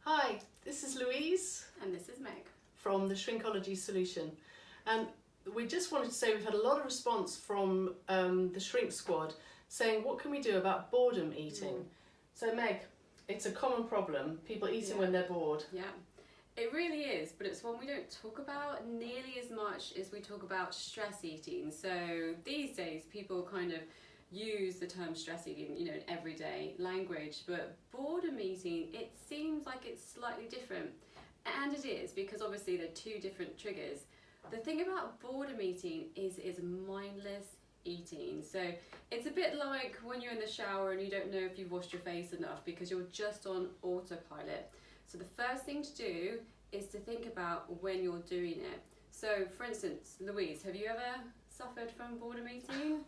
Hi, this is Louise And this is Meg. from the Shrinkology Solution, and we just wanted to say we've had a lot of response from the Shrink Squad saying what can we do about boredom eating. So Meg, it's a common problem, people eating when they're bored. Yeah, it really is, but it's one we don't talk about nearly as much as we talk about stress eating. So these days people kind of use the term stress eating, in everyday language, but boredom eating, it seems like it's slightly different. And it is, because obviously they're two different triggers. The thing about boredom eating is mindless eating. So it's a bit like when you're in the shower and you don't know if you've washed your face enough because you're just on autopilot. So the first thing to do is to think about when you're doing it. So for instance, Louise, have you ever suffered from boredom eating?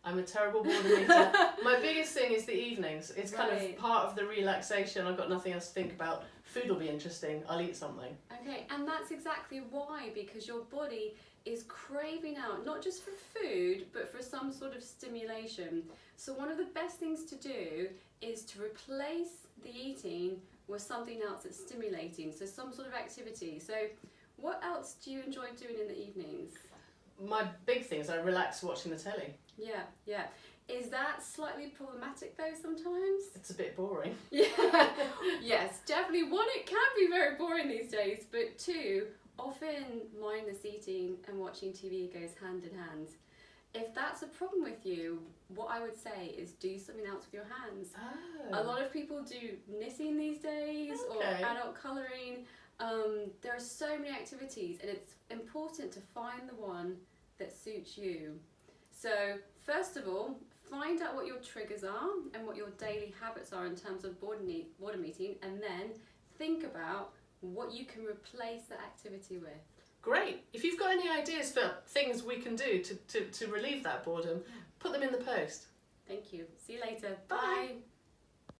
I'm a terrible boredom eater. My biggest thing is the evenings. It's kind of part of the relaxation. I've got nothing else to think about. Food will be interesting. I'll eat something. Okay, and that's exactly why, because your body is craving out, not just for food, but for some sort of stimulation. So one of the best things to do is to replace the eating with something else that's stimulating, so some sort of activity. So what else do you enjoy doing in the evenings? My big thing is I relax watching the telly. Yeah. Is that slightly problematic though sometimes? It's a bit boring. Yeah. Yes, definitely. One, it can be very boring these days, but two, often mindless eating and watching TV goes hand in hand. If that's a problem with you, what I would say is do something else with your hands. Oh. A lot of people do knitting these days, or adult colouring. There are so many activities, and it's important to find the one that suits you. So first of all, find out what your triggers are and what your daily habits are in terms of boredom eating, and then think about what you can replace that activity with. Great. If you've got any ideas for things we can do to relieve that boredom, put them in the post. Thank you. See you later. Bye. Bye.